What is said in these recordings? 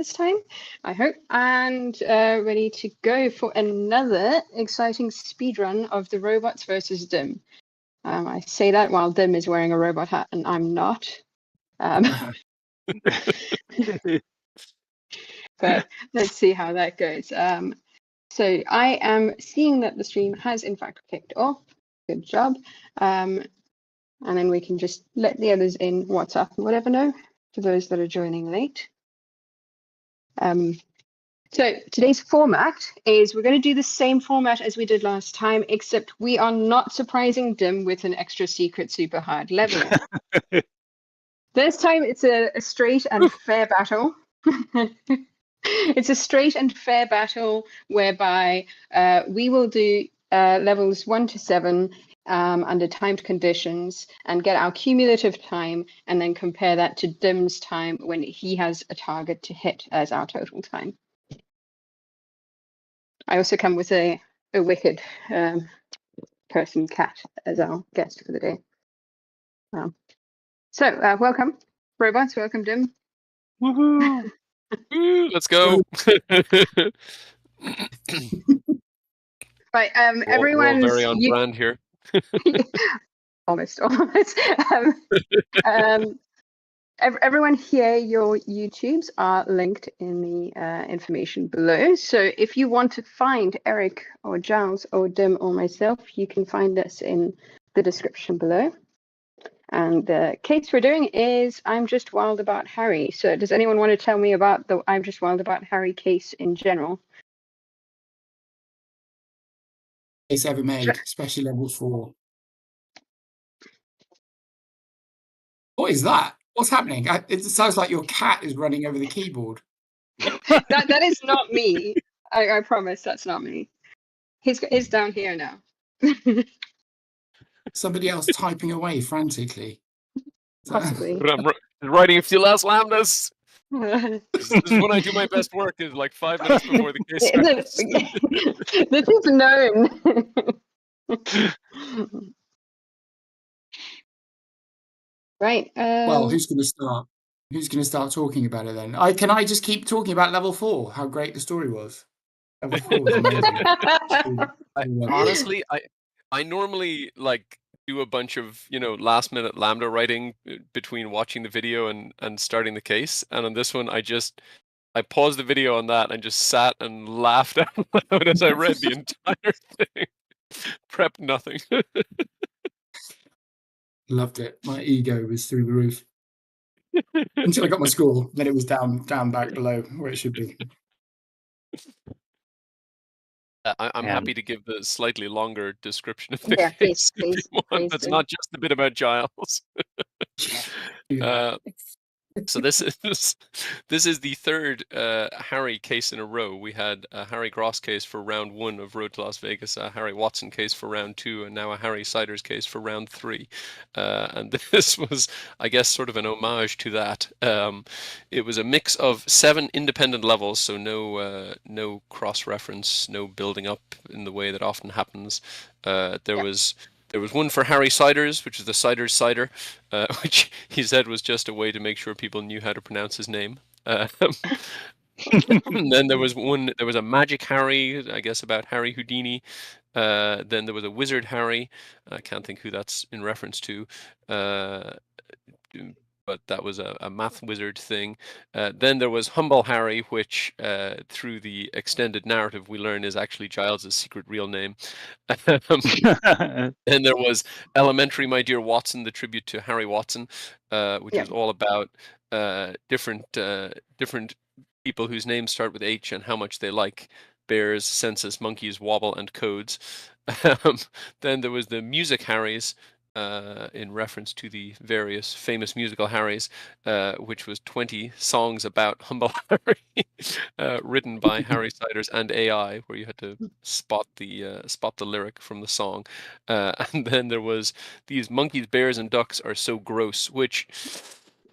this time, I hope, and ready to go for another exciting speedrun of the robots versus Dim. I say that while Dim is wearing a robot hat and I'm not. But let's see how that goes. So I am seeing that the stream has in fact kicked off. Good job. And then we can just let the others in WhatsApp and whatever know for those that are joining late. So today's format is we're going to do the same format as we did last time, except we are not surprising Dim with an extra secret super hard level. This time it's a straight and fair battle. It's a straight and fair battle whereby we will do levels 1 to 7 under timed conditions and get our cumulative time and then compare that to Dim's time when he has a target to hit as our total time. I also come with a wicked person cat as our guest for the day. So welcome, robots. Welcome, Dim. Woohoo! Let's go. Right, We're all very on brand here. Almost. Everyone here, your YouTubes are linked in the information below. So if you want to find Erik or Giles or Dim or myself, you can find us in the description below. And the case we're doing is I'm Just Wild About Harry. So does anyone want to tell me about the I'm Just Wild About Harry case in general? Case ever made, especially level 4. What is that? What's happening? It sounds like your cat is running over the keyboard. that is not me. I promise that's not me. He's down here now. Somebody else typing away frantically. Possibly. I'm writing a few last lambdas. This is when I do my best work, is like 5 minutes before the case starts. This is known. Right. Well, who's going to start? Who's going to start talking about it then? Can I just keep talking about level 4? How great the story was. Level 4 was amazing. Honestly, I normally like do a bunch of last minute lambda writing between watching the video and starting the case, and on this one I paused the video on that and just sat and laughed out loud as I read the entire thing. Prepped nothing. Loved it. My ego was through the roof until I got my score. Then it was down back below where it should be. I'm happy to give the slightly longer description of the case. Please, that's not just a bit about Giles. So this is the third Harry case in a row. We had a Harry Gross case for round 1 of Road to Las Vegas, a Harry Watson case for round 2, and now a Harry Seiders case for round 3. And this was, I guess, sort of an homage to that. It was a mix of 7 independent levels, so no cross-reference, no building up in the way that often happens. There was one for Harry Seiders, which is the Seiders cider, which he said was just a way to make sure people knew how to pronounce his name. And then there was a Magic Harry, I guess about Harry Houdini. Then there was a Wizard Harry. I can't think who that's in reference to. But that was a math wizard thing. Then there was Humble Harry, which through the extended narrative we learn is actually Giles' secret real name. And there was Elementary My Dear Watson, the tribute to Harry Watson, which is all about different people whose names start with H and how much they like bears, census, monkeys, wobble, and codes. Then there was the Music Harrys, in reference to the various famous musical Harrys, which was 20 songs about Humble Harry, written by Harry Seiders and AI, where you had to spot the lyric from the song. And then there was these monkeys, bears, and ducks are so gross, which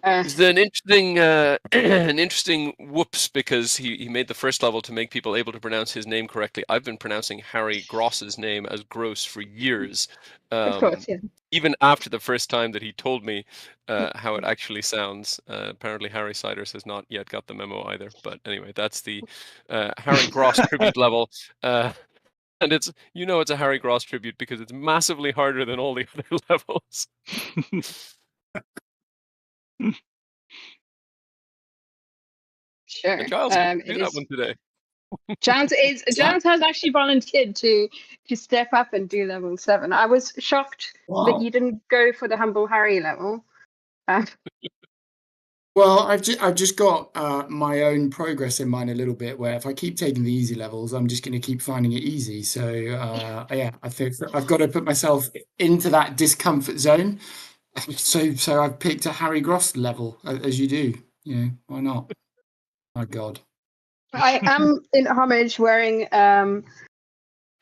It's an interesting, an interesting whoops, because he made the first level to make people able to pronounce his name correctly. I've been pronouncing Harry Gross's name as Gross for years. Of course, yeah. Even after the first time that he told me how it actually sounds. Apparently Harry Seiders has not yet got the memo either. But anyway, that's the Harry Gross tribute level. And it's, it's a Harry Gross tribute because it's massively harder than all the other levels. Sure. And Giles can do that one today. Giles has actually volunteered to step up and do level 7. I was shocked that you didn't go for the humble Harry level. Well, I've just got my own progress in mind a little bit, where if I keep taking the easy levels, I'm just going to keep finding it easy. So yeah, I think I've got to put myself into that discomfort zone. So I've picked a Harry Gross level, as you do. Why not? My God. I am in homage wearing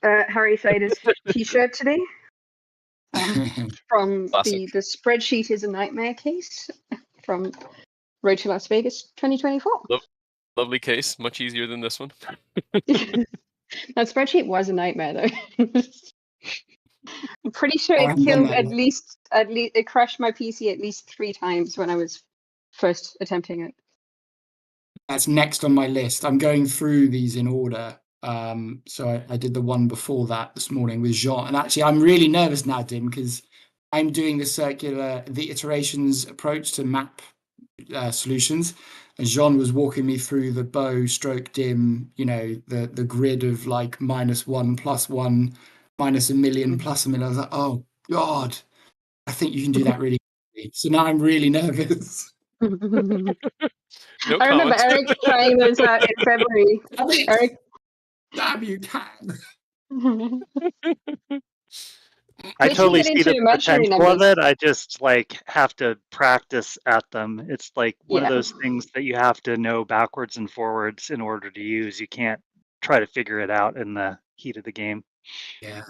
Harry Seiders t-shirt today. From Classic. the Spreadsheet is a Nightmare case from Road to Las Vegas 2024. Lovely case, much easier than this one. That spreadsheet was a nightmare, though. I'm pretty sure it killed at least it crashed my PC at least 3 times when I was first attempting it. That's next on my list. I'm going through these in order. So I did the one before that this morning with Jean, and actually I'm really nervous now, Dim, because I'm doing the iterations approach to map solutions, and Jean was walking me through the bow stroke dim, the grid of like -1 +1 -1 million +1 million. I was like, oh God, I think you can do that really quickly. So now I'm really nervous. No I remember comments. Erik trying this out in February. Erik, damn, you can. I totally get see into the imaginary potential of numbers. it. I just have to practice at them. It's like one of those things that you have to know backwards and forwards in order to use. You can't try to figure it out in the heat of the game. Yeah.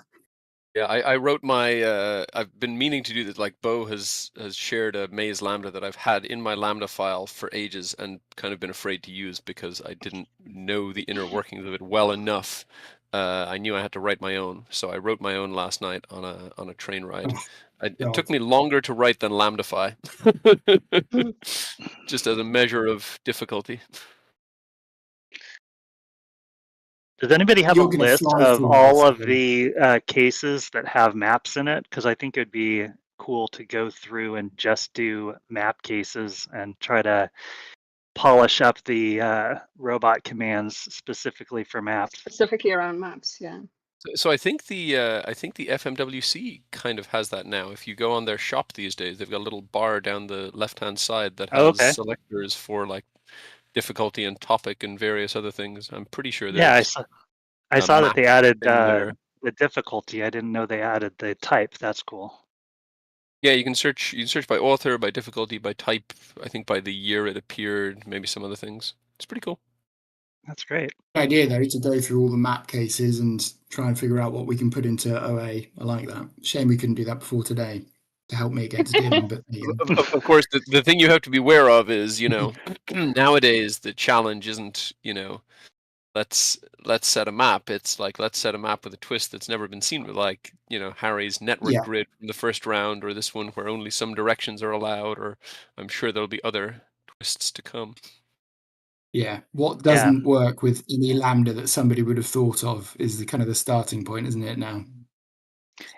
Yeah, I wrote my, I've been meaning to do this, like Bo has shared a maze lambda that I've had in my lambda file for ages and kind of been afraid to use because I didn't know the inner workings of it well enough. I knew I had to write my own, so I wrote my own last night on a train ride. It took me longer to write than lambdify, just as a measure of difficulty. Does anybody have You're a gonna list fly of through all this, of the cases that have maps in it? Because I think it would be cool to go through and just do map cases and try to polish up the robot commands specifically for maps. Specifically around maps, yeah. So I think the FMWC kind of has that now. If you go on their shop these days, they've got a little bar down the left-hand side that has selectors for like difficulty and topic and various other things. I'm pretty sure there's I saw that they added there. the difficulty. I didn't know they added the type. That's cool. Yeah, you can search by author, by difficulty, by type, I think by the year it appeared, maybe some other things. It's pretty cool. That's great. Good idea, though, to go through all the map cases and try and figure out what we can put into OA. I like that. Shame we couldn't do that before today to help me against Dim. But of course, the thing you have to be aware of is, nowadays the challenge isn't, let's set a map. It's like, let's set a map with a twist that's never been seen, with like, Harry's network grid from the first round, or this one where only some directions are allowed, or I'm sure there'll be other twists to come. Yeah, what doesn't work with any lambda that somebody would have thought of is the starting point, isn't it now?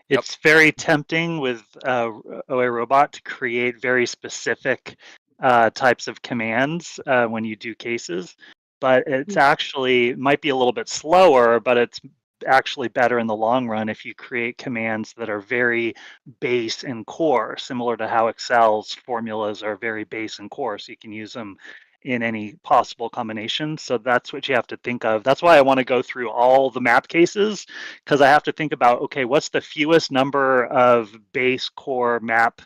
It's very tempting with OA Robot to create very specific types of commands when you do cases, but it's actually might be a little bit slower, but it's actually better in the long run if you create commands that are very base and core, similar to how Excel's formulas are very base and core, so you can use them in any possible combination. So that's what you have to think of. That's why I want to go through all the map cases, because I have to think about, okay, what's the fewest number of base core map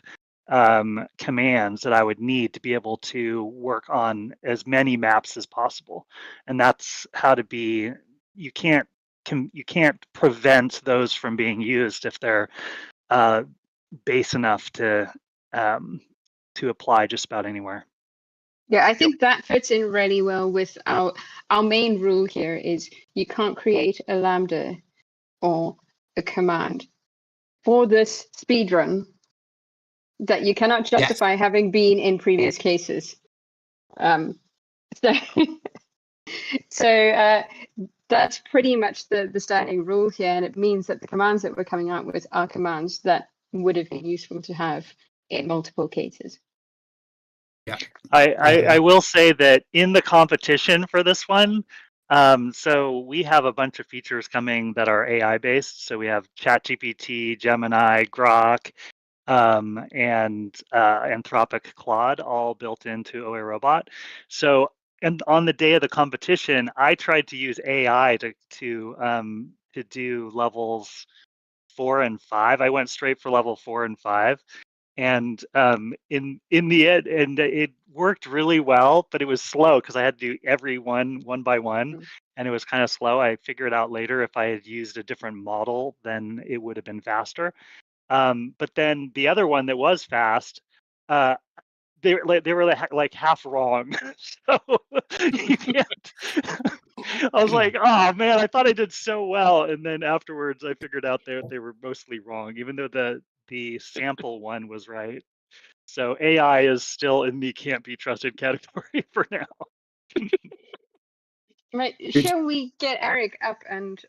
commands that I would need to be able to work on as many maps as possible. And that's how to be, you can't prevent those from being used if they're base enough to to apply just about anywhere. Yeah, I think that fits in really well with our main rule here is you can't create a Lambda or a command for this speedrun that you cannot justify having been in previous cases. So that's pretty much the standing rule here, and it means that the commands that we're coming out with are commands that would have been useful to have in multiple cases. Yeah. I will say that in the competition for this one, so we have a bunch of features coming that are AI based. So we have ChatGPT, Gemini, Grok, and Anthropic Claude all built into OA Robot. So, and on the day of the competition, I tried to use AI to do levels 4 and 5. I went straight for level 4 and 5. And in the end, and it worked really well, but it was slow because I had to do every one by one, and it was kind of slow. I figured out later if I had used a different model, then it would have been faster. But then the other one that was fast, they were like half wrong. So you can't. I was like, oh man, I thought I did so well, and then afterwards I figured out they were mostly wrong, even though the sample one was right. So AI is still in the can't be trusted category for now. Right? Shall we get Erik up and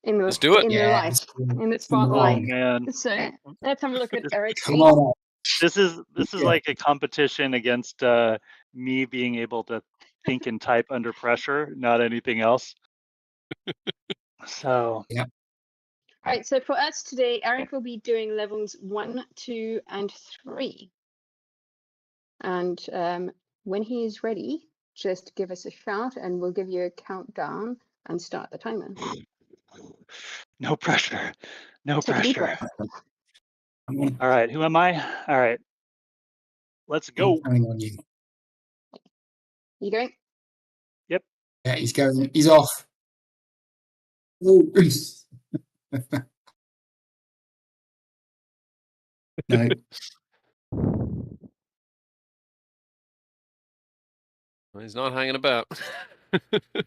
in the Let's do it. in the light, in the Oh spotlight? man, So let's have a look at Erik's Come screen. on. this is Yeah. like a competition against me being able to think and type under pressure, not anything else. So Yeah. All right, so for us today, Erik will be doing levels 1, 2, and 3. And when he is ready, just give us a shout and we'll give you a countdown and start the timer. no pressure. No Take a deep pressure. breath. All right, who am I? All right. Let's go. Counting on you. You going? Yep. Yeah, he's going. He's off. Ooh. No. He's not hanging about.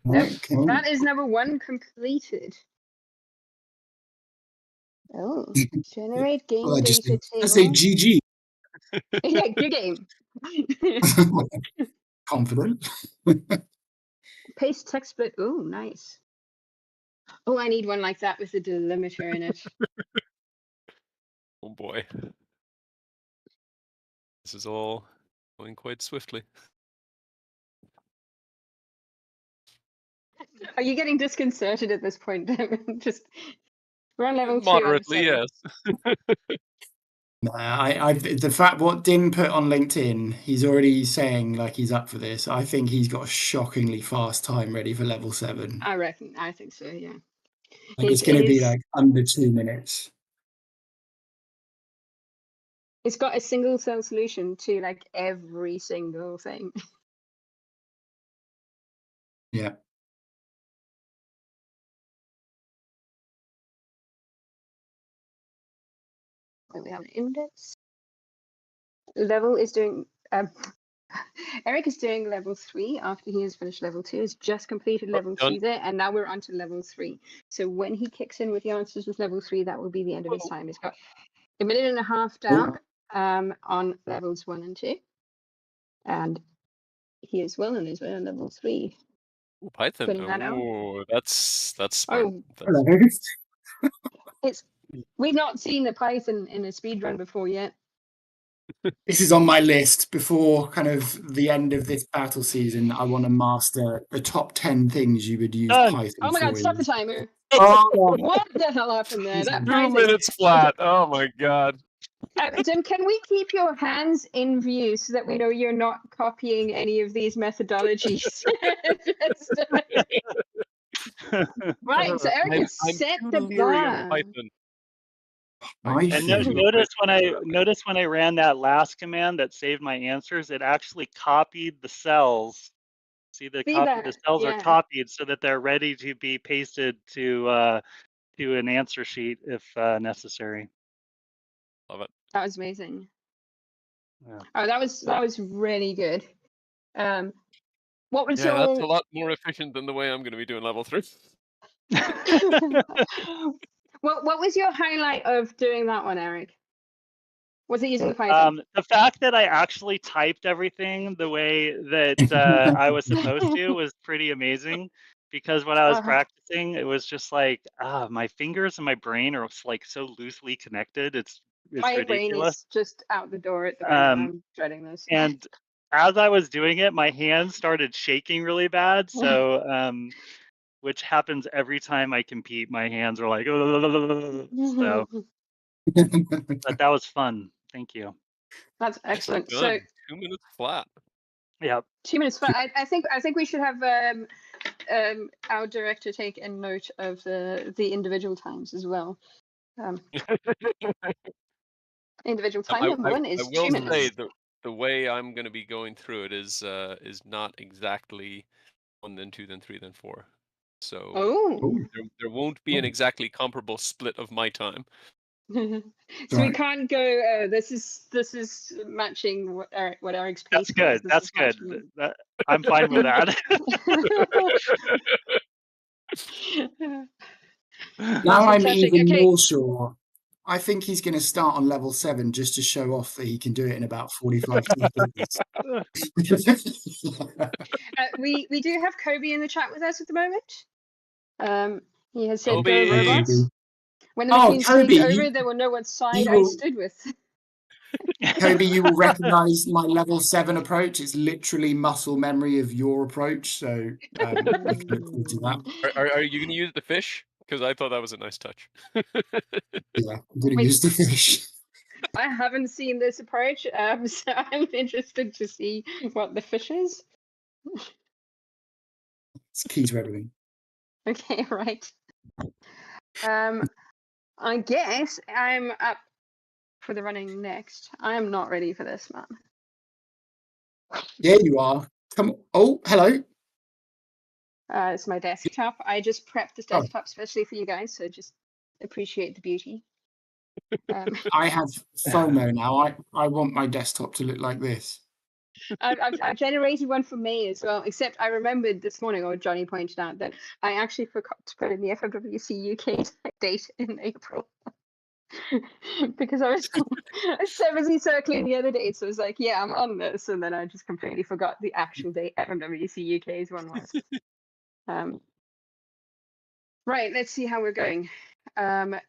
Nope. Come on. That is number 1 completed. Oh, generate game Well, data I say table. GG. Yeah, good game. Confident. Paste text split. Oh, nice. Oh, I need one like that with a delimiter in it. Oh boy. This is all going quite swiftly. Are you getting disconcerted at this point? Just we're on level 2 Moderately, out of 7. yes. I the fact what Dim put on LinkedIn, he's already saying like he's up for this. I think he's got a shockingly fast time ready for level 7. I think so, yeah. Like it's going to be like under 2 minutes. It's got a single cell solution to like every single thing. Yeah. We have an index. Level is doing. Erik is doing level 3 after he has finished level 2. He's just completed level 2 there, and now we're on to level 3. So when he kicks in with the answers with level 3, that will be the end of his time. He's got 1.5 minutes down on levels 1 and 2, and he is well on his way on level 3. Ooh, Python. Putting that out. Oh, that's smart. Oh, That's... we've not seen the Python in a speedrun before yet. This is on my list before kind of the end of this battle season. I want to master the top 10 things you would use Python for. Oh my god, stop the timer. Oh, What the hell happened there? That 2 Python. minutes flat. Oh my god. Tim, can we keep your hands in view so that we know you're not copying any of these methodologies? Right, so Erik has set the bar. Python. And notice when I ran that last command that saved my answers, it actually copied the cells. See, the cells are copied so that they're ready to be pasted to an answer sheet if necessary. Love it. That was amazing. Oh, that was really good. What was Yeah, that's a your lot more efficient than the way I'm going to be doing level 3. what was your highlight of doing that one, Erik? Was it using the Python? The fact that I actually typed everything the way that I was supposed to was pretty amazing. Because when I was practicing, it was just like, my fingers and my brain are like so loosely connected. It's My brain ridiculous. is just out the door at the moment. I'm dreading this. And as I was doing it, my hands started shaking really bad. So, which happens every time I compete. My hands are like, so. But that was fun. Thank you. That's excellent. Done. So 2 minutes flat. Yeah. 2 minutes flat. I think we should have our director take a note of the individual times as well. Individual time number one is 2 minutes. Say the way I'm going to be going through it is not exactly 1, then 2, then 3, then 4. So there won't be an exactly comparable split of my time. So we can't go. This is matching what Erik's pace. That's good. I'm fine with that. Now I'm even more sure. I think he's going to start on level 7 just to show off that he can do it in about 45 seconds. We do have Kobe in the chat with us at the moment. He has said Kobe. go robots. When the machine's Kobe, over, they will know what side I stood with. Kobe, you will recognize my level 7 approach. It's literally muscle memory of your approach. So we can look forward to that. Are you going to use the fish? Because I thought that was a nice touch. Yeah, I'm going to use the fish. I haven't seen this approach, so I'm interested to see what the fish is. It's key to everything. Okay, right. I guess I'm up for the running next. I am not ready for this, man. Yeah, you are. Come on. Oh, hello. It's my desktop. I just prepped this desktop especially for you guys, so just appreciate the beauty. I have FOMO now. I want my desktop to look like this. I've generated one for me as well, except I remembered this morning, or Johnny pointed out, that I actually forgot to put in the FMWC UK date in April. Because I was busy circling the other day, so I was like, yeah, I'm on this, and then I just completely forgot the actual date FMWC UK's one was. Right, let's see how we're going. I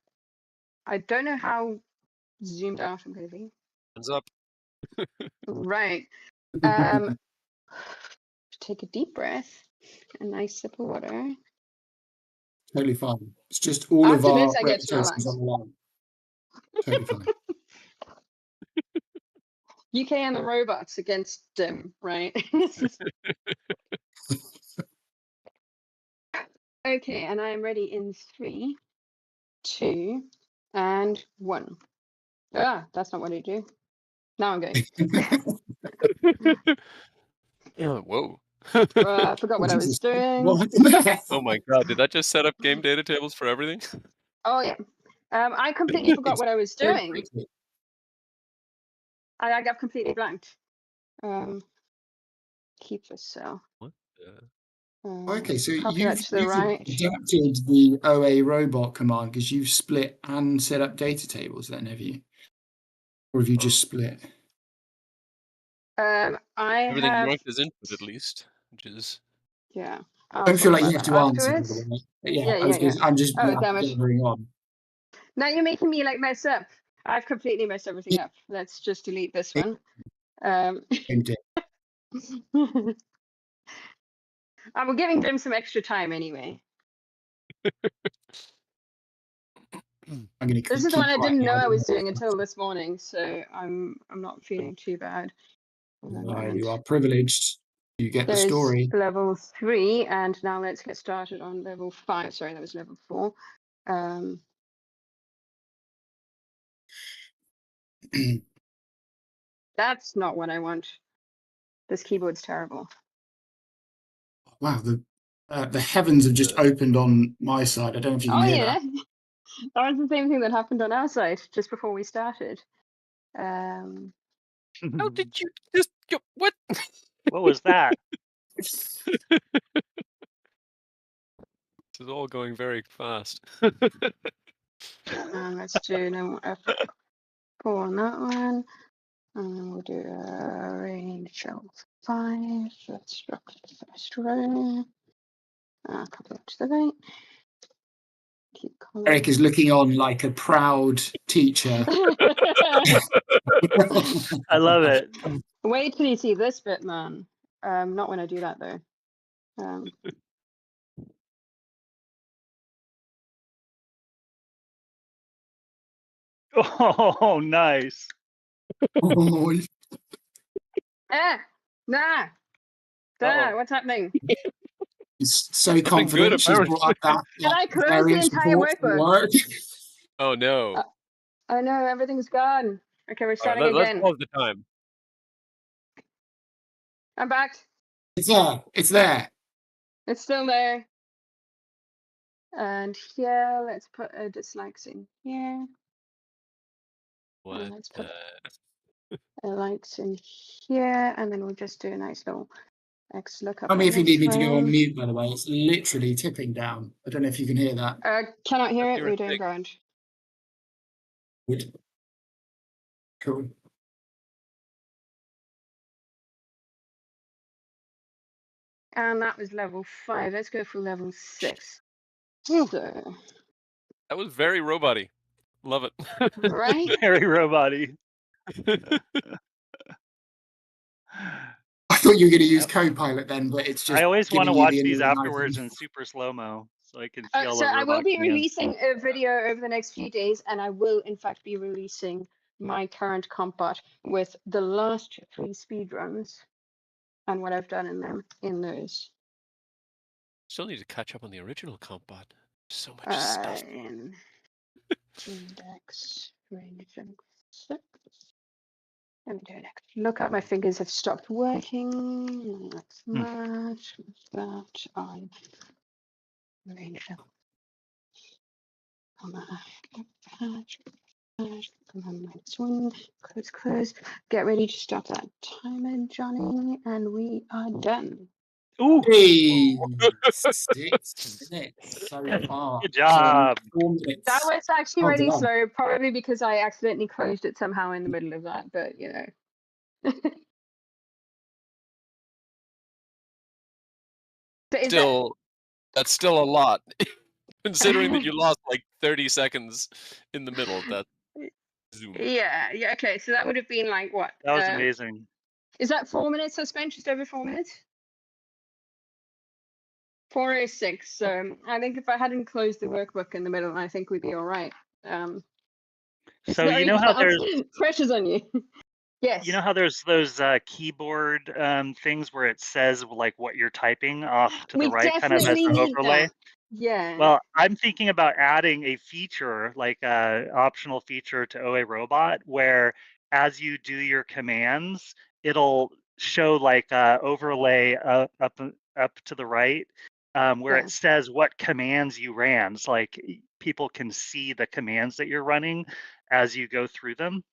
don't know how zoomed out I'm going to be. Hands up. Right. Take a deep breath, a nice sip of water. Totally fine. It's just all After of our this, I get to reputations relax. on the line. Totally fine. UK and the robots against Dim, right? Okay, and I am ready in 3, 2, and 1. Ah, that's not what I do. Now I'm going. Whoa. I forgot what I was doing. Oh my god, did that just set up game data tables for everything? Oh yeah. I completely forgot what I was doing. I got completely blanked. Keep this cell. What? Okay, so copy you've that to the right. adapted the OA robot command because you've split and set up data tables then, have you? Or have you just split? I Everything have... marked as input at least, which is... Yeah. I don't feel like you have to answer. Afterwards. Yeah. I'm just gathering on. Now you're making me like mess up. I've completely messed everything up. Let's just delete this one. I'm giving them some extra time anyway. This is the one I didn't know I was doing until this morning, so I'm not feeling too bad. You are privileged. You get the story. Level 3, and now let's get started on level 5. Sorry, that was level 4. That's not what I want. This keyboard's terrible. Wow, the heavens have just opened on my side. I don't know if you can hear that. That was the same thing that happened on our side just before we started. How did you just what? What was that? This is all going very fast. Let's do no F4 on that one. And then we'll do a range of 5. Let's drop the first row. A couple up to the right. Keep Erik is looking on like a proud teacher. I love it. Wait till you see this bit, man. Not when I do that though. Oh, nice. Oh, Nah. What's happening? he's so Nothing confident. good, She's brought up that. Can I close the various entire reports for workbook? work. Oh no. Oh no, everything's gone. Okay, we're All right, starting let's again. pause the time. I'm back. It's there. It's there. It's still there. And here, let's put a dislikes in here. What? And let's put a likes in here, and then we'll just do a nice little X lookup. Tell me on if you this need me to go on one. mute, by the way. It's literally tipping down. I don't know if you can hear that. Cannot hear it. You're We're doing grand. Good. Cool. And that was level 5. Let's go for level 6. So, That was very robot-y. Love it. right? Very robot-y. I thought you were going to use Copilot then, but it's just. I always want to giving you watch the these annoying afterwards icon. in super slow-mo so I can see all So the I will robot be commands. releasing a video over the next few days, and I will in fact be releasing my current compbot with the last 3 speedruns and what I've done in them in those. Still need to catch up on the original compbot. So much stuff. In index range of 6. Let me do it next. Look up, my fingers have stopped working. That's that on range of -1, close. Get ready to stop that timer, Johnny, and we are done. Ooh, Hey, 6 minutes so far. good job. 4 minutes. That was actually Oh, really done. slow, probably because I accidentally closed it somehow in the middle of that, but you know. So That's still a lot. Considering that you lost like 30 seconds in the middle, that zoom. Yeah, okay, so that would have been like what? That was amazing. Is that 4 minutes I spent? Just over 4 minutes? 4:06. So I think if I hadn't closed the workbook in the middle, I think we'd be all right. So you know how there's pressure's on you. Yes. You know how there's those keyboard things where it says like what you're typing off to the right, kind of as definitely an need overlay? that. Yeah. Well, I'm thinking about adding a feature, like a optional feature to OA Robot, where as you do your commands, it'll show like overlay up to the right, where it says what commands you ran. So like people can see the commands that you're running as you go through them.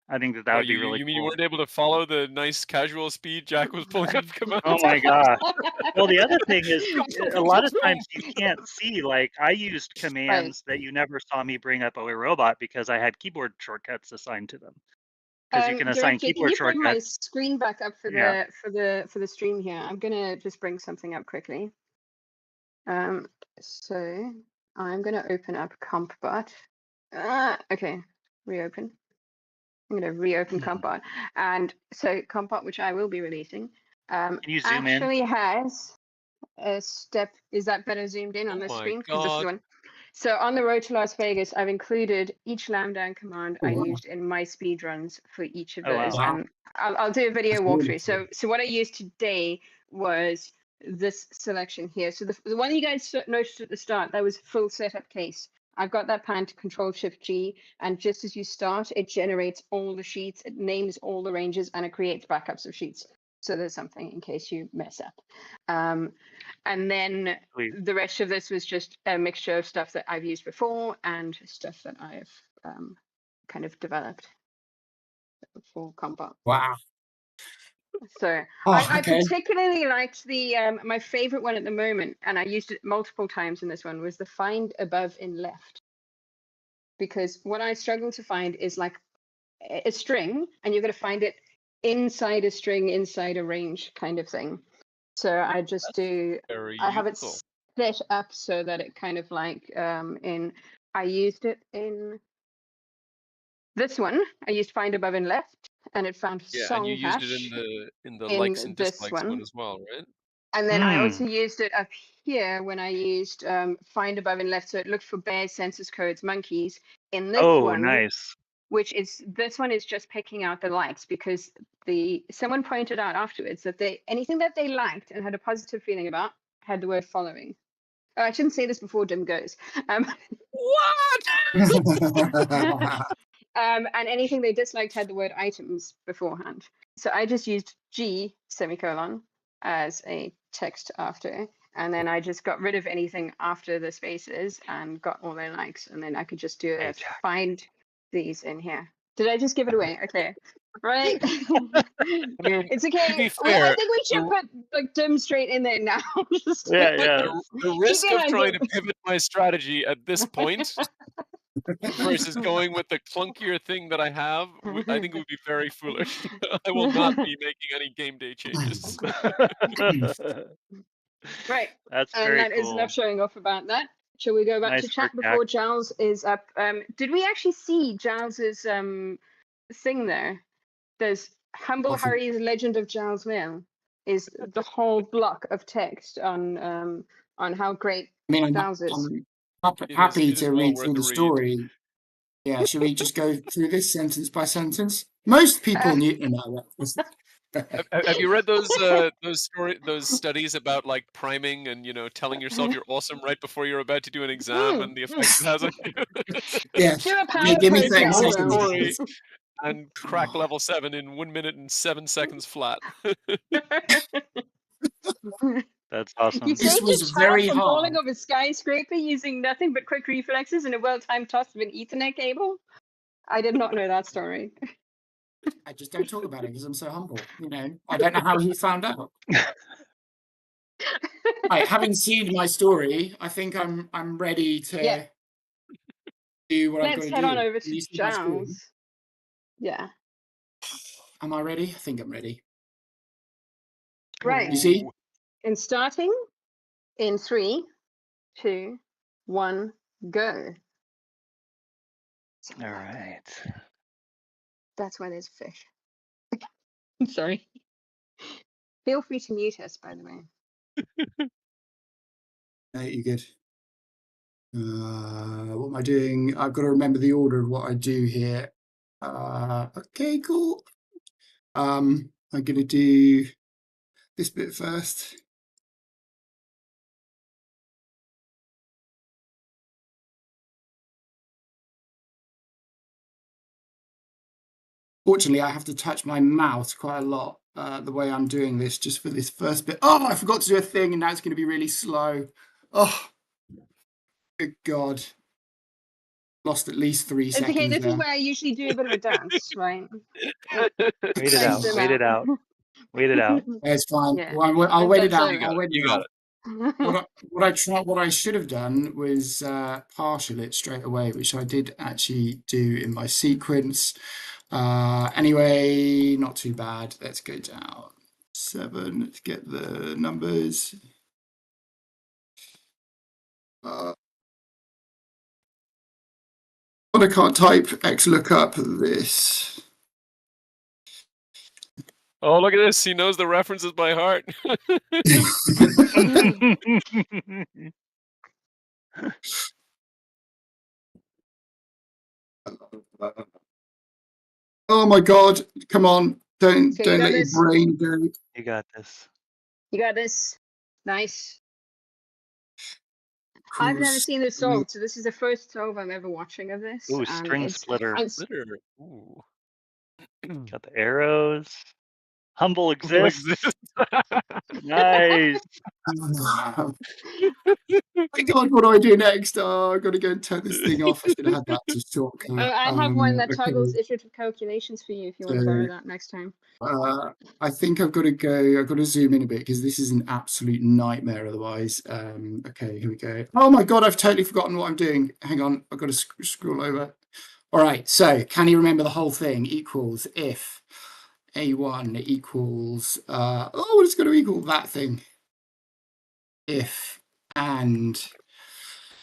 I think that would be really You mean cool. you weren't able to follow the nice casual speed Jack was pulling up commands? Oh my gosh. Well, the other thing is a lot of times you can't see, like I used commands that you never saw me bring up OA Robot because I had keyboard shortcuts assigned to them. Because you can assign Director, keyboard can you bring my shortcuts. screen back up for the stream here? I'm gonna just bring something up quickly. So I'm gonna open up CompBot. Okay, reopen. I'm going to reopen CompBot. And so CompBot, which I will be releasing, Can you zoom in? actually has a step. Is that better zoomed in on the screen? Because this is one. So on the road to Las Vegas, I've included each lambda command I used in my speedruns for each of those. Wow. And I'll do a video walkthrough. So what I used today was this selection here. So the one you guys noticed at the start, that was full setup case. I've got that pan to Control-Shift-G, and just as you start, it generates all the sheets, it names all the ranges, and it creates backups of sheets. So there's something in case you mess up. And then the rest of this was just a mixture of stuff that I've used before and stuff that I've kind of developed. full compound. Wow. So Oh, I okay. particularly liked the my favorite one at the moment, and I used it multiple times in this one, was the find above in left. Because what I struggle to find is like a string, and you've got to find it inside a string, inside a range kind of thing. So I just I have it set up so that it kind of like I used it in this one. I used find above in left, and it found and you song used hash it in the in likes and this dislikes one one. as well, right? And then I also used it up here when I used find above in left, so it looked for bears, census codes, monkeys. In this one, nice. which is this one is just picking out the likes, because someone pointed out afterwards that anything that they liked and had a positive feeling about had the word following. Oh, I shouldn't say this before Dim goes. What? And anything they disliked had the word items beforehand. So I just used G semicolon as a text after, and then I just got rid of anything after the spaces and got all their likes, and then I could just do a find these in here. Did I just give it away? Okay. Right. I mean, it's okay. to be I fair, think we should put like Dim straight in there now. The risk of trying to pivot my strategy at this point versus going with the clunkier thing that I have, I think it would be very foolish. I will not be making any game day changes. Right. That's and very that is cool. enough showing off about that. Shall we go back to chat before Giles is up? Did we actually see Giles's thing there? There's Humble Harry's Legend of Giles Mill is the whole block of text on how great Giles is. I'm happy to read through the story. Yeah, should we just go through this sentence by sentence? Most people knew. No, have you read those studies about like priming and telling yourself you're awesome right before you're about to do an exam and the effect it has on you? Yeah, give me 30 seconds. And crack level 7 in 1 minute and 7 seconds flat. That's awesome. He saved his child from falling off a skyscraper using nothing but quick reflexes and a well-timed toss of an Ethernet cable. I did not know that story. I just don't talk about it because I'm so humble. I don't know how he found out. Right, having seen my story, I think I'm ready to do what I've got to do. Let's head on over to Giles. Yeah. Am I ready? I think I'm ready. Right. You see? And starting in 3, 2, 1, go. All right. That's why there's a fish. I'm sorry. Feel free to mute us, by the way. You're good. What am I doing? I've got to remember the order of what I do here. Okay, cool. I'm going to do this bit first. Fortunately, I have to touch my mouth quite a lot the way I'm doing this just for this first bit. Oh, I forgot to do a thing, and now it's going to be really slow. Oh, good God. Lost at least 3 seconds. Okay, this is where I usually do a bit of a dance, right? Wait it out. It's fine. Yeah. Well, I'll wait it out. You got it. What I should have done was partial it straight away, which I did actually do in my sequence. Anyway, not too bad. Let's go down 7. Let's get the numbers. I can't type XLOOKUP this. Oh, look at this. He knows the references by heart. Oh my God. Come on. Don't let your brain go. You got this. You got this. Nice. I've never seen this solved, so this is the first solve I'm ever watching of this. Ooh, string splitter. Ooh. Got the arrows. Humble exists. Nice. Oh my God, what do I do next? Oh, I've got to go and turn this thing off. I should have had that to shortcut. I have one that Okay. toggles iterative calculations for you if you want to borrow that next time. I think I've got to go. I've got to zoom in a bit because this is an absolute nightmare otherwise. Okay, here we go. Oh my God, I've totally forgotten what I'm doing. Hang on, I've got to scroll over. All right, so can you remember the whole thing? Equals if A1 equals, oh, it's going to equal that thing. If and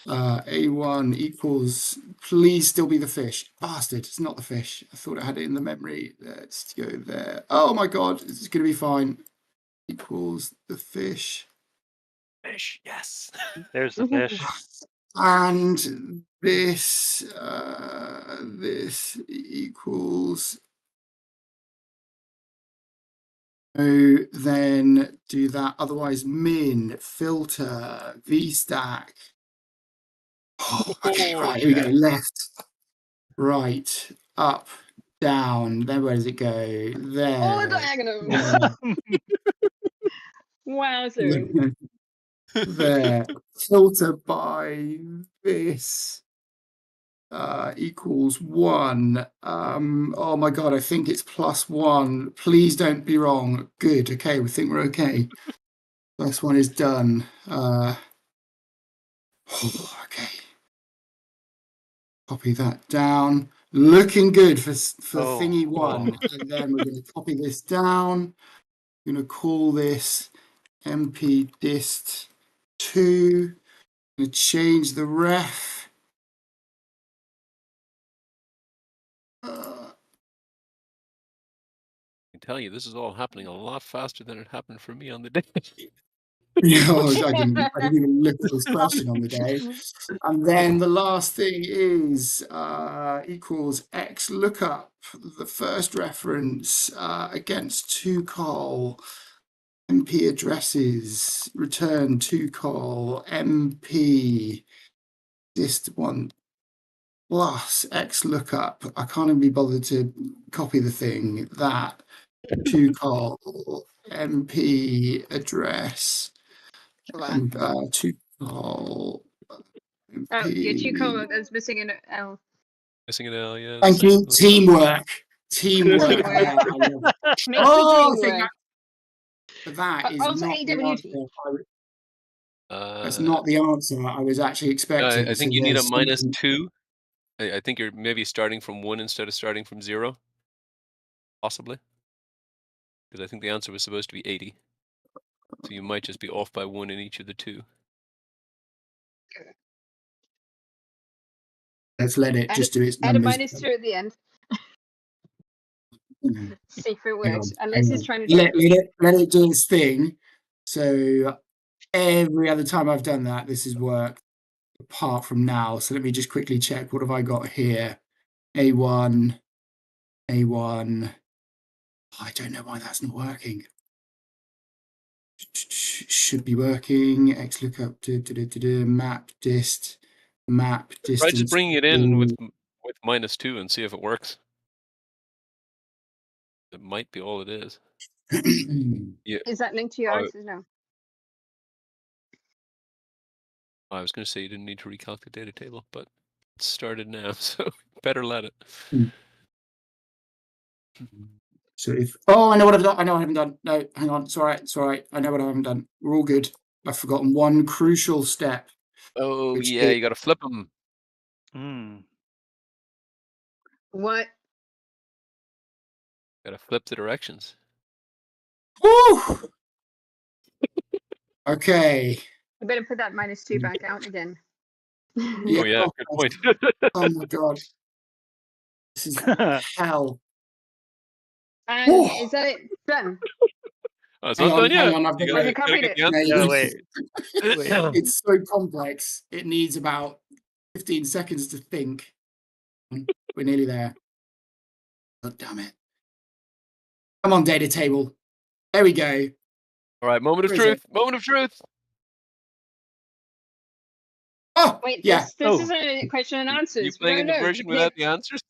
A1 equals, please still be the fish. Bastard, it's not the fish. I thought I had it in the memory. Let's go there. Oh my God, this is going to be fine. Equals the fish. Fish, yes. There's the fish. And this, this equals. So then do that. Otherwise, min, filter, VStack. Oh, okay, right, here we go. Left, right, up, down. Then where does it go? There. Oh, diagonal. Wowzer. There. Filter by this. Equals 1. Oh my God, I think it's +1. Please don't be wrong. Good. Okay, we think we're okay. First one is done. Okay. Copy that down. Looking good for thingy 1. And then we're going to copy this down. I'm going to call this MP dist 2. I'm going to change the ref. I can tell you, this is all happening a lot faster than it happened for me on the day. I didn't even look at this question on the day. And then the last thing is equals X lookup, the first reference against 2col, MP addresses, return 2col, MP dist 1 plus X lookup. I can't even be bothered to copy the thing. That 2col, MP address. And 2col. Oh, your 2col is missing an L. Missing an L, yeah. Thank you. Teamwork. Teamwork. Teamwork. Makes Oh, the dream work. that is Also not the AWT. answer. That's not the answer I was actually expecting. I think So you need a there's something- -2. I think you're maybe starting from 1 instead of starting from 0. Possibly. Because I think the answer was supposed to be 80. So you might just be off by 1 in each of the 2. Let's let it just do its Add a numbers. -2 at the end. See if it Hang works. on, Unless hang it's on. trying to Let it do its thing. So every other time I've done that, this has worked apart from now. So let me just quickly check. What have I got here? A1. I don't know why that's not working. Should be working. X lookup map dist map distance. Try just bringing it in with -2 and see if it works. It might be all it is. Yeah. Is that linked to your answers now? I was going to say you didn't need to recalculate the data table, but it's started now, so better let it. So if I know what I've done. I know I haven't done. No, hang on. It's all right. It's all right. I know what I haven't done. We're all good. I've forgotten one crucial step. Oh yeah, you got to flip them. What? Got to flip the directions. Woo! Okay. I better put that -2 back out again. Yeah. Oh yeah, good point. Oh my God. This is hell. And Woo! is that it? Done. Oh, it's not done yet. I've You got gotta it. Copied get it. the answer. Yeah, wait. It's so complex. It needs about 15 seconds to think. We're nearly there. God damn it. Come on, data table. There we go. All right, moment of Where is truth. Moment of truth. Oh, Wait, yeah. this isn't a question and answers. You We playing don't in the know. version without the answers?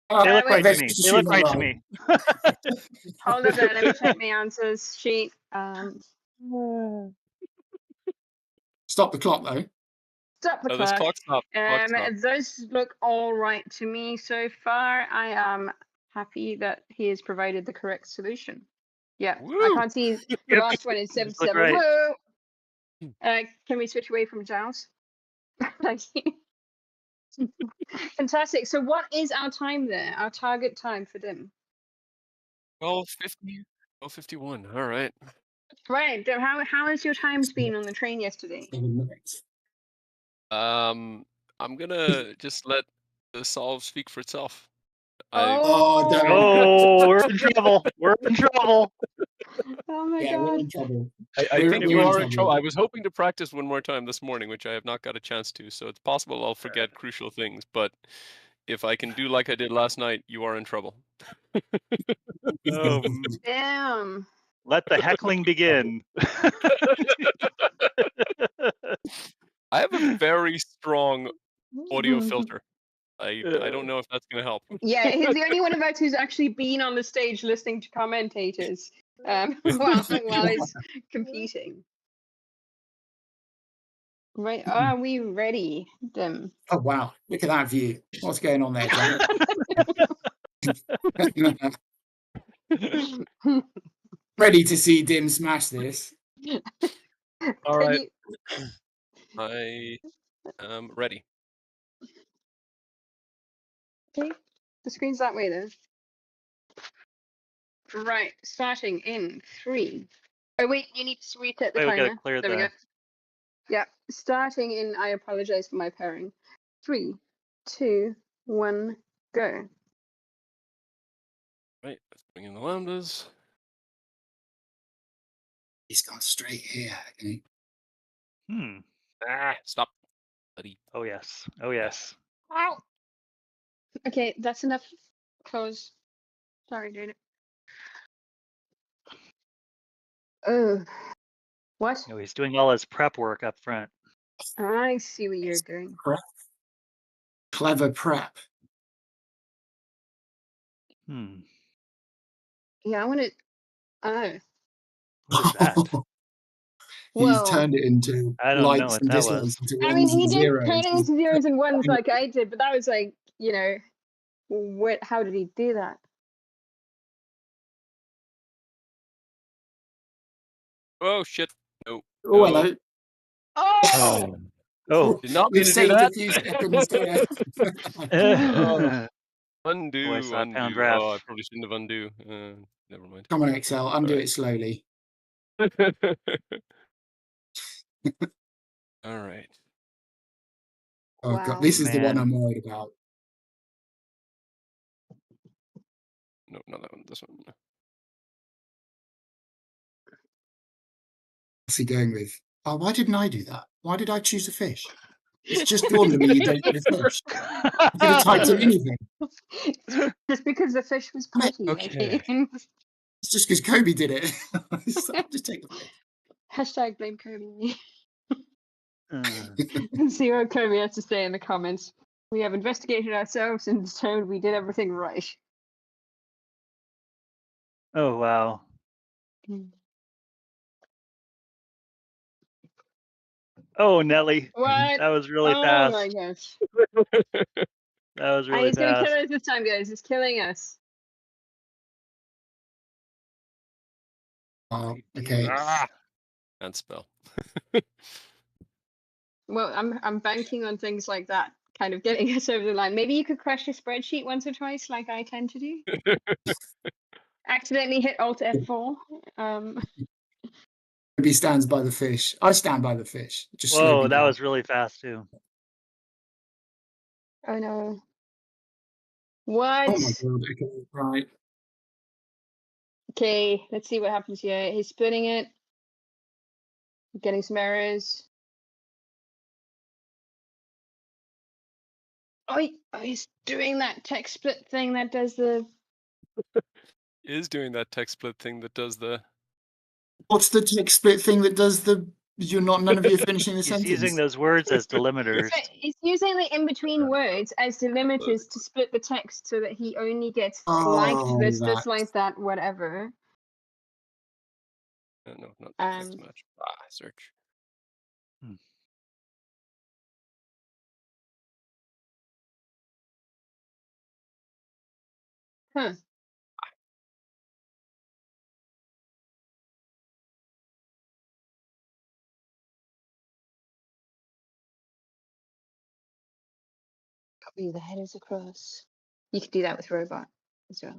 They look right to let's me. just They look assume right I'm to me. Hold up there. Let me check my answers sheet. Stop the clock though. Stop the Oh, this clock. clock stopped. Clock stopped. Those look all right to me so far. I am happy that he has provided the correct solution. Yeah, I Woo! can't see the Yep. last one is Those look 77. right. Woo! Can we switch away from Giles? Thank you. Fantastic. So what is our time there? Our target time for them? 12:50. 12:51. All right. Right. Dim, how has your times been on the train yesterday? 7 minutes. I'm gonna just let the solve speak for itself. Oh, don't. Oh, we're in trouble. We're in trouble. Oh my Yeah, we're god. in trouble. I We're- think we're you in are in trouble. trouble. I was hoping to practice one more time this morning, which I have not got a chance to. So it's possible I'll forget crucial things. But if I can do like I did last night, you are in trouble. Damn. Let the heckling begin. I have a very strong audio filter. I don't know if that's gonna help. Yeah, he's the only one of us who's actually been on the stage listening to commentators while he's competing. Right, are we ready, Dim? Oh wow, look at that view. What's going on there, John? Ready to see Dim smash this. All Can right, you- I am ready. Okay, the screen's that way then. Right, starting in 3. Oh wait, you need to reset the Wait, we timer. gotta clear There we the. go. Yeah, starting in. I apologize for my pairing. 3, 2, 1, go. Right, let's bring in the lambdas. He's gone straight here. Okay. Stop, buddy. Oh yes. Oh yes. Ow. Okay, that's enough. Close. Sorry, dude. Oh, what? No, he's doing all his prep work up front. I see what you're doing. Prep. Clever prep. Yeah, I want to. Oh, What is that? He's well. turned it into I don't know likes what and that was. dislikes, into I mean, ones he and did zeros. turn it into zeros and ones like I did, but that was like, you know, what? How did he do that? Oh shit! No. Oh, hello. Oh! Oh. Did not mean We've to do saved a that. few seconds there. Undo, Oh, I saw undo. pound ref. Oh, I probably shouldn't have undo. Never mind. Come on, Excel, undo Right. it slowly. All right. Oh Wow. god, this is the one Man. I'm worried about. No, not that one. This one. What's he going with? Oh, why didn't I do that? Why did I choose a fish? It's just dawned on me you don't need a fish. You could have typed in anything. Just because the fish was pretty. Okay. It's just because Kobe did it. Just take the fish. Hashtag blame Kobe. Let's see what Kobe has to say in the comments. We have investigated ourselves and determined we did everything right. Oh wow. Oh Nelly. What? That was really Oh fast. my gosh. That was And really he's gonna fast. kill us this time, guys. He's killing us. Oh, okay. And spell. Well, I'm banking on things like that, kind of getting us over the line. Maybe you could crash your spreadsheet once or twice, like I tend to do. Accidentally hit Alt F4. Kobe stands by the fish. I stand by the fish. Just slow Whoa, me that down. was really fast too. Oh no. What? Oh my god, okay, right. Okay, let's see what happens here. He's splitting it. Getting some errors. Oh, he's doing that text split thing that does the. Is doing that text split thing that does the. What's the text split thing that does the None of you are finishing the He's sentence. using those words as delimiters. So he's using the in-between words as delimiters to split the text so that he only gets like this, like that, whatever. No, not text match. Search. Huh. Copy the headers across. You can do that with robot as well.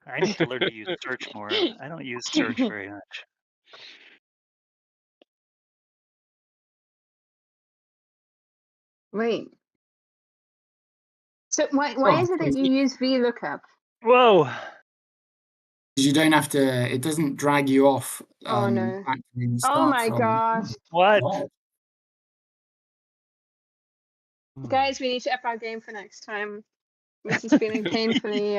I need to learn to use search more. I don't use search very much. Wait. So why is it that you use VLOOKUP? Whoa. Because you don't have to. It doesn't drag you off. Oh no! Oh my gosh! What? Guys, we need to up our game for next time. This is feeling painfully.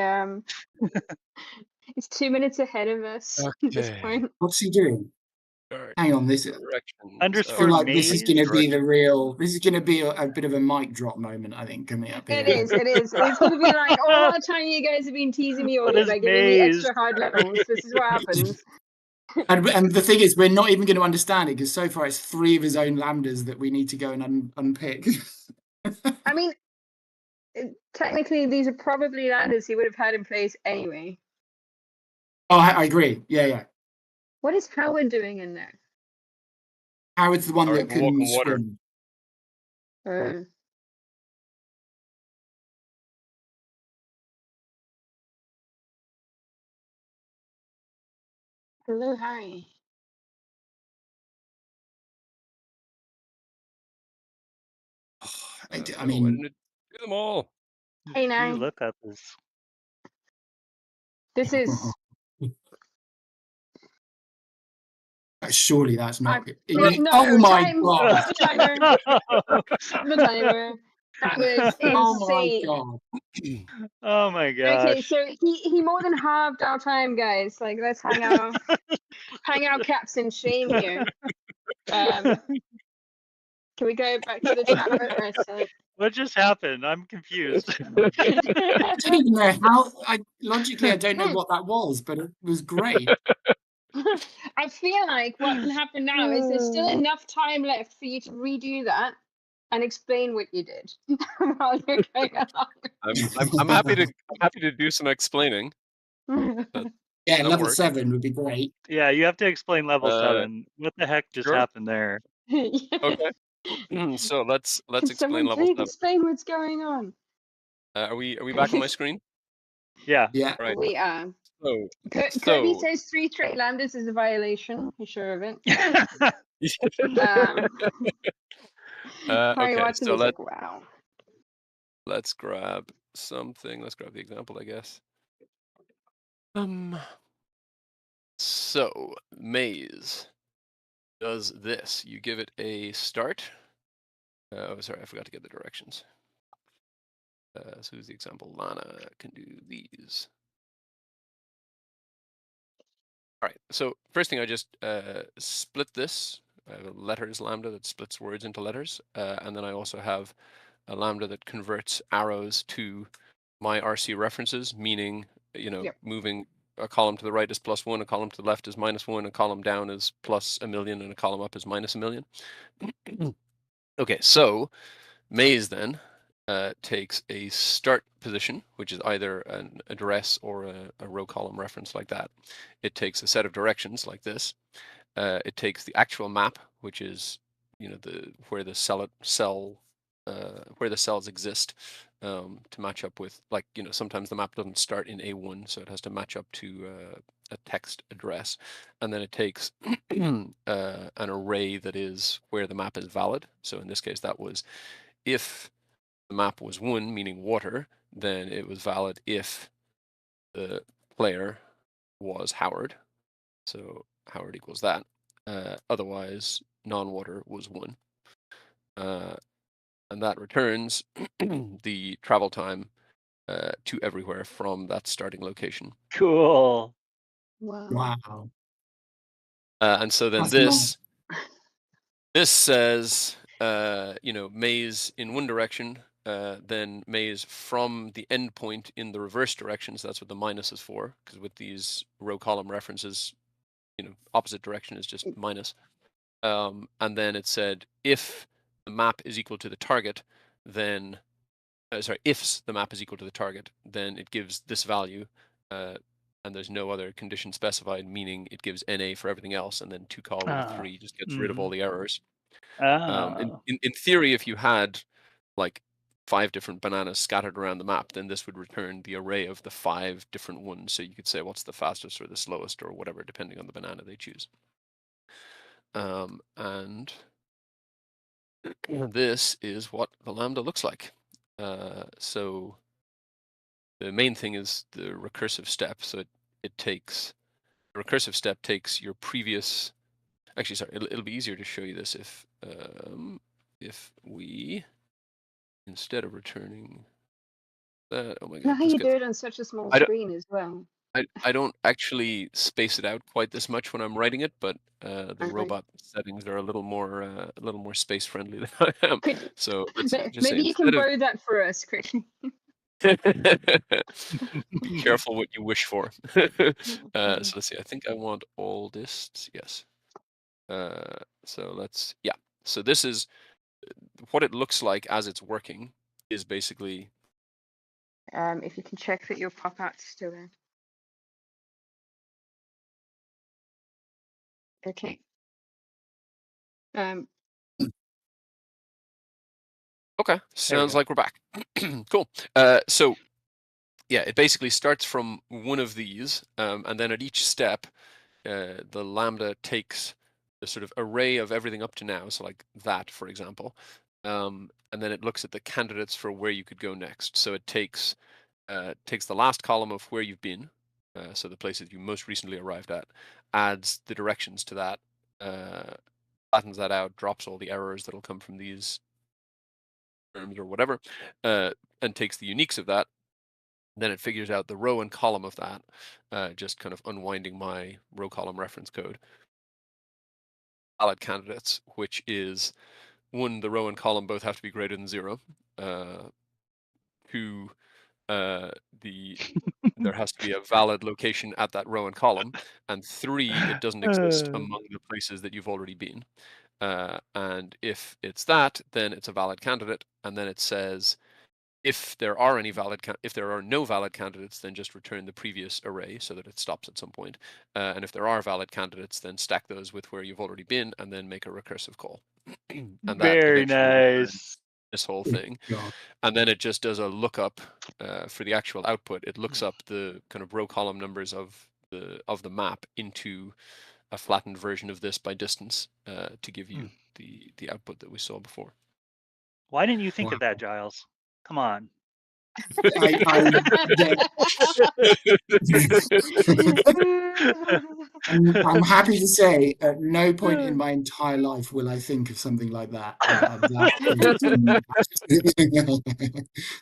It's 2 minutes ahead of us at this point. What's he doing? Hang on, this I feel like this is going to be the real. This is going to be a bit of a mic drop moment, I think, coming up here. It is. It's going to be like all the time you guys have been teasing me all day by giving me extra hard levels. This is what happens. And the thing is, we're not even going to understand it because so far it's 3 of his own lambdas that we need to go and unpick. I mean, technically, these are probably lambdas he would have had in place anyway. Oh, I agree. Yeah. What is Howard doing in there? Howard's the one that can swim. Hello, Harry. I mean, do them all. Hey, now. Look at this. This is. Surely that's not. No, oh my time. god! The timer. The timer. That was insane. Oh my god! Oh my gosh. Okay, so he more than halved our time, guys. Like, let's hang out caps in shame here. Can we go back to the chat for a sec? What just happened? I'm confused. I don't even know how. Logically, I don't know what that was, but it was great. I feel like what can happen now is there's still enough time left for you to redo that and explain what you did while you're going along. I'm happy to do some explaining. Yeah, level 7 would be great. Yeah, you have to explain level 7. What the heck just happened there? Okay. So let's explain level 7. Explain what's going on. Are we back on my screen? Yeah. Right. We are. So Kirby says 3 straight lambdas is a violation. You sure of it? Okay, so wow. Let's grab something. Let's grab the example, I guess. So maze does this. You give it a start. Oh, sorry, I forgot to get the directions. So who's the example? Lana can do these. All right, so first thing I just split this. I have a letters lambda that splits words into letters. And then I also have a lambda that converts arrows to my RC references, meaning, moving a column to the right is +1, a column to the left is -1, a column down is +1,000,000, and a column up is -1,000,000. Okay, so maze then takes a start position, which is either an address or a row column reference like that. It takes a set of directions like this. It takes the actual map, which is where the cells exist, to match up with, sometimes the map doesn't start in A1, so it has to match up to a text address. And then it takes an array that is where the map is valid. So in this case, that was if the map was 1, meaning water, then it was valid if the player was Howard. So Howard equals that. Otherwise, non-water was 1. And that returns the travel time to everywhere from that starting location. Cool. Wow. And so then this This says, maze in one direction, then maze from the endpoint in the reverse direction. So that's what the minus is for, because with these row column references, opposite direction is just minus. And then it said if the map is equal to the target, then if the map is equal to the target, then it gives this value, and there's no other condition specified, meaning it gives NA for everything else, and then 2col3 just gets rid of all the errors. In theory, if you had like 5 different bananas scattered around the map, then this would return the array of the 5 different ones. So you could say what's the fastest or the slowest or whatever, depending on the banana they choose. And this is what the lambda looks like. So the main thing is the recursive step. So the recursive step takes your previous. Actually, sorry, it'll be easier to show you this if we, instead of returning that, oh my god. Now how you do it on such a small screen as well. I don't actually space it out quite this much when I'm writing it, but the robot settings are a little more space friendly than I am. So maybe you can borrow that for us, Chris. Be careful what you wish for. So let's see. I think I want all this. Yes. So this is what it looks like as it's working. Is basically. If you can check that your pop-out's still there. Okay. Okay, sounds like we're back. Cool. So, yeah, it basically starts from one of these, and then at each step, the lambda takes the sort of array of everything up to now, so like that, for example, and then it looks at the candidates for where you could go next. So it takes the last column of where you've been, so the places you most recently arrived at, adds the directions to that, flattens that out, drops all the errors that'll come from these terms or whatever, and takes the uniques of that. Then it figures out the row and column of that, just kind of unwinding my row column reference code. Valid candidates, which is 1, the row and column both have to be greater than 0. 2, there has to be a valid location at that row and column, and 3, it doesn't exist among the places that you've already been. And if it's that, then it's a valid candidate. And then it says, if there are no valid candidates, then just return the previous array so that it stops at some point. And if there are valid candidates, then stack those with where you've already been, and then make a recursive call. And that very nice. This whole thing, and then it just does a lookup for the actual output. It looks up the kind of row column numbers of the map into a flattened version of this by distance to give you the output that we saw before. Why didn't you think of that, Giles? Come on. I'm happy to say at no point in my entire life will I think of something like that.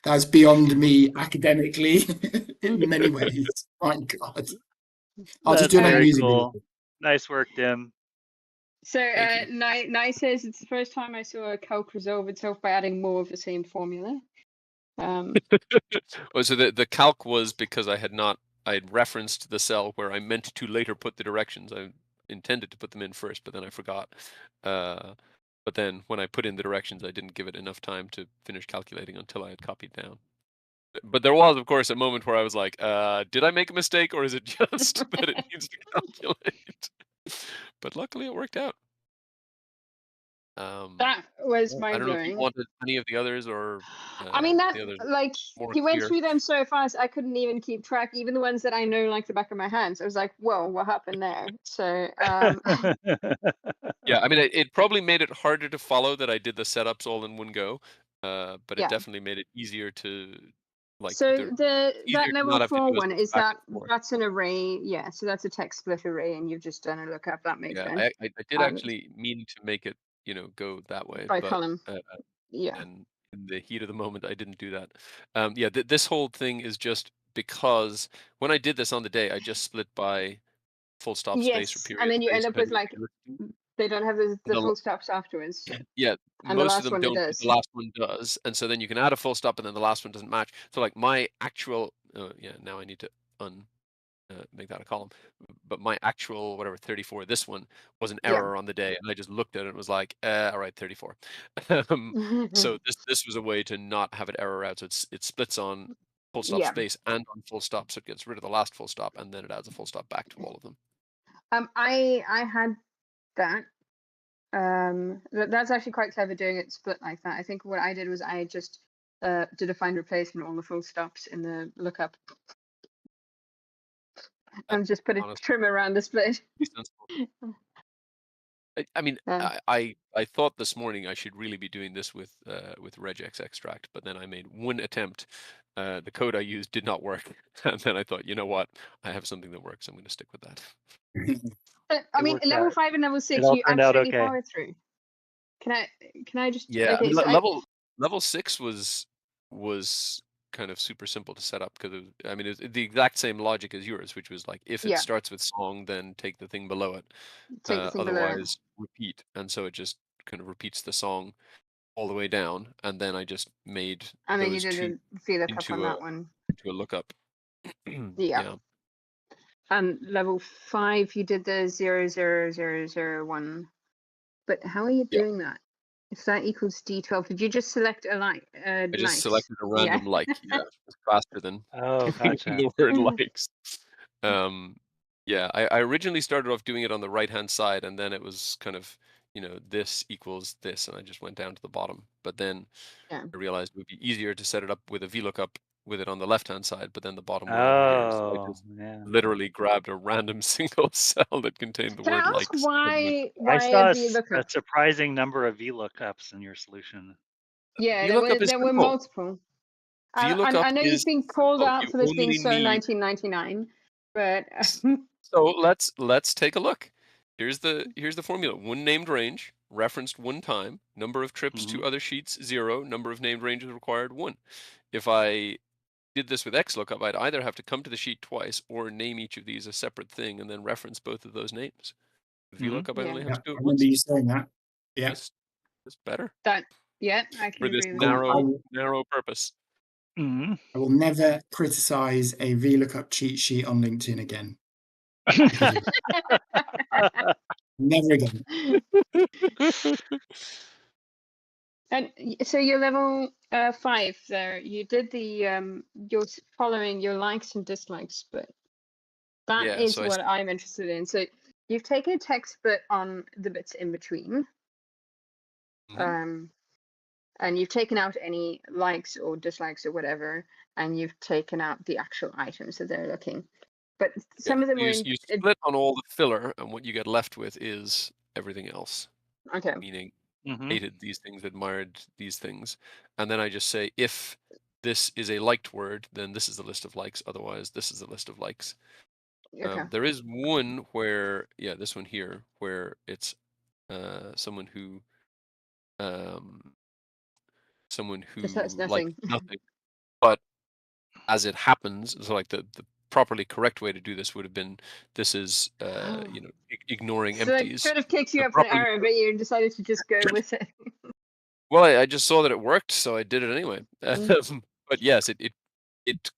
That's beyond me academically in many ways. My God. I'll just do my music video. Nice work, Dim. So Nye says it's the first time I saw a calc resolve itself by adding more of the same formula. So the calc was because I had referenced the cell where I meant to later put the directions. I intended to put them in first, but then I forgot. But then when I put in the directions, I didn't give it enough time to finish calculating until I had copied down. But there was, of course, a moment where I was like, did I make a mistake, or is it just that it needs to calculate? But luckily it worked out. That was mind-blowing. I don't know if you wanted any of the others, or I mean, that like he went through them so fast I couldn't even keep track, even the ones that I know like the back of my hands. I was like, whoa, what happened there? So yeah, I mean, it probably made it harder to follow that I did the setups all in one go, but it definitely made it easier to like. So that level 4 one is that's an array, yeah. So that's a text split array, and you've just done a lookup. That makes sense. I did actually mean to make it, go that way, by but column. and in the heat of the moment, I didn't do that. This whole thing is just because when I did this on the day, I just split by full stop space or period. And then you end up with like They don't have the The- full stops afterwards. Yeah, And the most of last them one don't, but does. the last one does. And so then you can add a full stop and then the last one doesn't match. So like my actual, yeah, now I need to make that a column. But my actual, whatever, 34, this one was an error on the day. And I just looked at it and was like, all right, 34. So this was a way to not have it error out. So it splits on full stop space and on full stop. So it gets rid of the last full stop and then it adds a full stop back to all of them. I had that. That's actually quite clever doing it split like that. I think what I did was I just did a find replacement on the full stops in the lookup. And just put a trim around the split. I mean, I thought this morning I should really be doing this with regex extract, but then I made one attempt. The code I used did not work, and then I thought, you know what, I have something that works. I'm going to stick with that. I mean, level 5 and level 6, you turned out absolutely okay. powered through. Can I just? Yeah, Okay, I mean, so level 6 was kind of super simple to set up because I mean, it's the exact same logic as yours, which was like if it starts with song, then take the thing below it. Otherwise, repeat, and so it just kind of repeats the song all the way down, and then I just made and then you those did a VLOOKUP on that one. Into a lookup. Yeah. And level 5, you did the 00001. But how are you doing that? If that equals D12, did you just select a like? I just selected a random like. Yeah, it's faster than the word likes. Yeah, I originally started off doing it on the right-hand side, and then it was kind of, this equals this, and I just went down to the bottom. But then I realized it would be easier to set it up with a VLOOKUP with it on the left-hand side, but then the bottom one over here. So I just literally grabbed a random single cell that contained the word likes. Why I saw a VLOOKUP? a surprising number of VLOOKUps in your solution. Yeah, VLOOKUP there were multiple. I know you've been called out for this being so 1999, but so let's take a look. Here's the formula: one named range referenced one time, number of trips to other sheets 0, number of named ranges required 1. If I did this with XLOOKUP, I'd either have to come to the sheet twice or name each of these a separate thing and then reference both of those names. VLOOKUP, I only have to do it I once. remember you saying that. Yeah, it's better. I can for this agree with narrow purpose. I will never criticize a VLOOKUP cheat sheet on LinkedIn again. Never again. And so you're level 5 there. You did the you're following your likes and dislikes, but that is what I'm interested in. So you've taken a text split on the bits in between, and you've taken out any likes or dislikes or whatever, and you've taken out the actual items that they're looking. But some of them you split on all the filler, and what you get left with is everything else. Okay. Meaning, hated these things, admired these things, and then I just say if this is a liked word, then this is the list of likes. Otherwise, this is the list of likes. Okay. There is one where, this one here, where it's someone who likes nothing. But as it happens, so like the properly correct way to do this would have been, this is ignoring empties. So it sort of kicks you up an error, but you decided to just go with it. Well, I just saw that it worked, so I did it anyway. But yes, it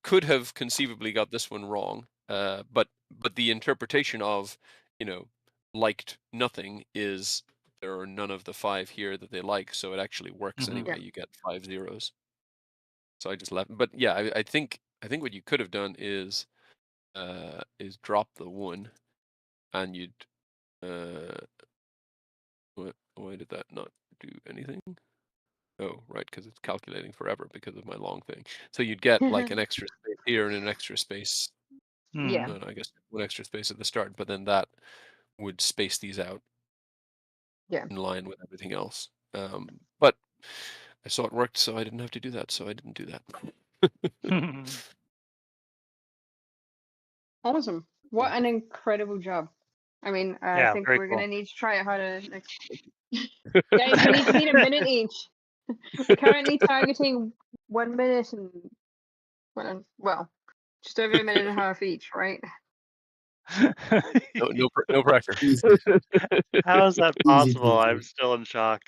could have conceivably got this one wrong. But the interpretation of, liked nothing is there are none of the 5 here that they like, so it actually works anyway. You get 5 zeros. So I just left. But yeah, I think what you could have done is drop the 1, and you'd why did that not do anything? Oh, right, because it's calculating forever because of my long thing. So you'd get like an extra space here and an extra space. Yeah. I guess one extra space at the start, but then that would space these out. Yeah. In line with everything else. But I saw it worked, so I didn't have to do that. So I didn't do that. Awesome. What an incredible job. I mean, I think we're going to need to try it harder next week. Guys, we need a minute each. We're currently targeting 1 minute and, well, just over a minute and a half each, right? No pressure. How is that Easy possible? peasy. I'm still in shock.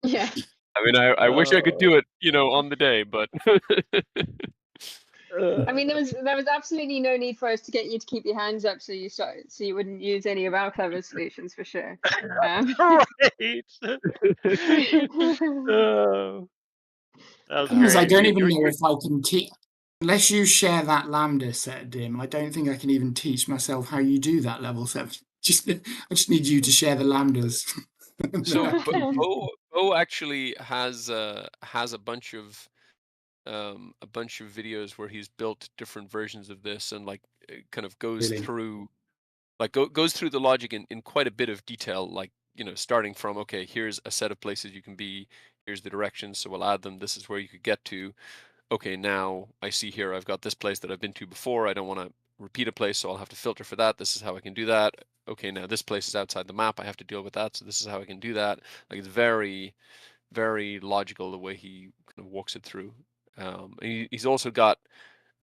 Yeah. I mean, I wish I could do it, on the day, but I mean, there was absolutely no need for us to get you to keep your hands up so you wouldn't use any of our clever solutions for sure. Right. Oh, that was Because I great. don't even know if I can teach. Unless you share that lambda set, Dim, I don't think I can even teach myself how you do that level set. I just need you to share the lambdas. so Bo actually has a bunch of videos where he's built different versions of this and like kind of goes Really? through goes through the logic in quite a bit of detail, like starting from, okay, here's a set of places you can be, here's the directions, so we'll add them, this is where you could get to. Okay, now I see here I've got this place that I've been to before, I don't want to repeat a place, so I'll have to filter for that, this is how I can do that. Okay, now this place is outside the map, I have to deal with that, so this is how I can do that. Like, it's very, very logical the way he kind of walks it through. He's also got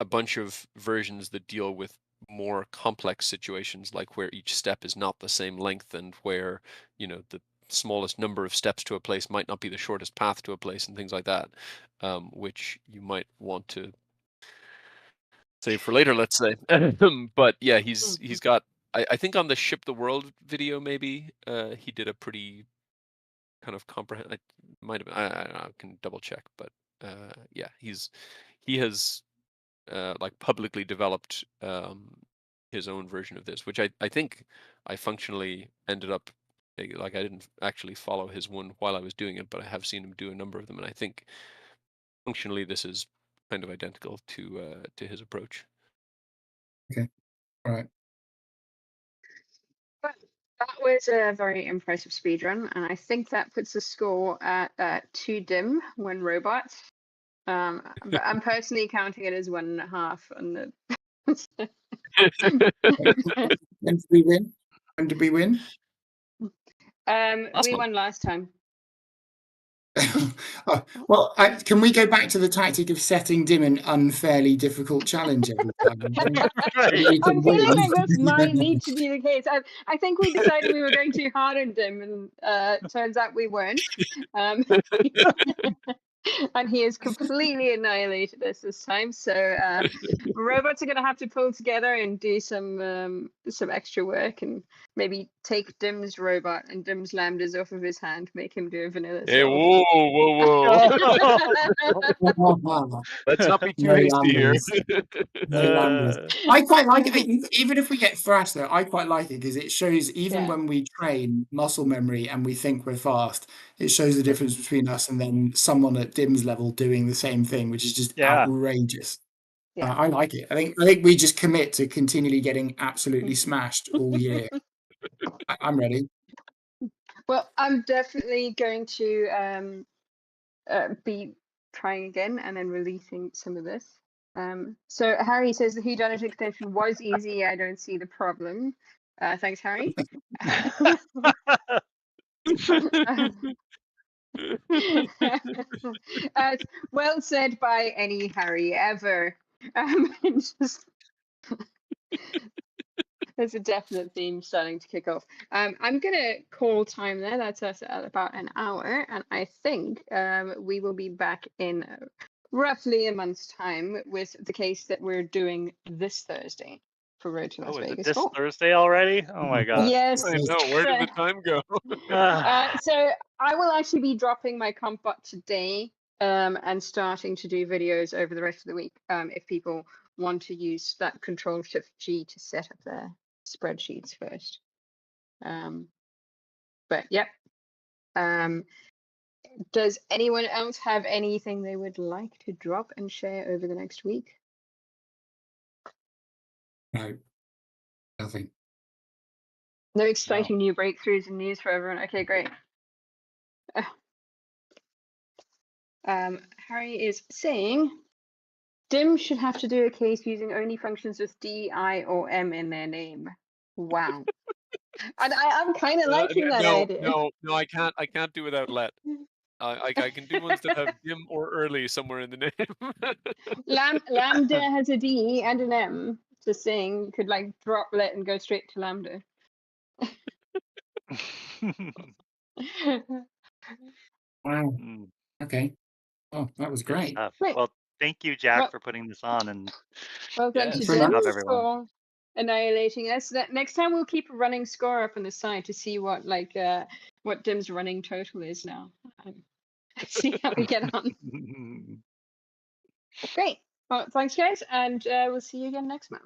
a bunch of versions that deal with more complex situations, like where each step is not the same length and where, the smallest number of steps to a place might not be the shortest path to a place and things like that, which you might want to save for later, let's say. But yeah, he's got, I think on the Ship the World video, maybe he did a pretty kind of comprehensive, might have been, I can double check, but yeah, he has like publicly developed his own version of this, which I think I functionally ended up, like, I didn't actually follow his one while I was doing it, but I have seen him do a number of them, and I think functionally this is kind of identical to his approach. Okay, all right. But that was a very impressive speedrun, and I think that puts the score at 2 dim, 1 robot. But I'm personally counting it as 1.5 on the. When did we win? When did we win? We won last time. Oh, well, can we go back to the tactic of setting Dim an unfairly difficult challenge every time? I'm feeling like this might need to be the case. I think we decided we were going too hard on Dim, and turns out we weren't. And he has completely annihilated us this time. So robots are going to have to pull together and do some extra work, and maybe take Dim's robot and Dim's lambdas off of his hand, make him do a vanilla. Hey, whoa! Let's not be too hasty here. I quite like it. Even if we get thrashed, though, I quite like it because it shows, even when we train muscle memory and we think we're fast, it shows the difference between us and then someone at Dim's level doing the same thing, which is just outrageous. Yeah. I like it. I think we just commit to continually getting absolutely smashed all year. I'm ready. Well, I'm definitely going to be trying again and then releasing some of this. So Harry says the whodunit extension was easy. I don't see the problem. Thanks, Harry. Well said by any Harry ever. There's a definite theme starting to kick off. I'm gonna call time there. That's us at about an hour, and I think we will be back in roughly a month's time with the case that we're doing this Thursday for Road to Las Vegas. This Thursday already? Oh my god! Yes, I know. Where did the time go? So I will actually be dropping my comp bot today and starting to do videos over the rest of the week if people want to use that Control-Shift-G to set up their spreadsheets first. But yep. Does anyone else have anything they would like to drop and share over the next week? No, nothing. No exciting new breakthroughs and news for everyone. Okay, great. Harry is saying Dim should have to do a case using only functions with D, I, or M in their name. Wow. And I'm kind of liking that idea. No, I can't. I can't do without let. I can do ones that have dim or early somewhere in the name. Lambda has a D and an M, Just saying, you could like droplet and go straight to lambda. Wow. Mm, Okay. Oh, that was good great. stuff. Great. Well, thank you, Jack, Well- for putting this on, and Well done Yes. to Thanks very Dim much. everyone. for annihilating us. Next time we'll keep a running score up on the side to see what what Dim's running total is now. See how we get on. Great. Well, thanks guys, and we'll see you again next month.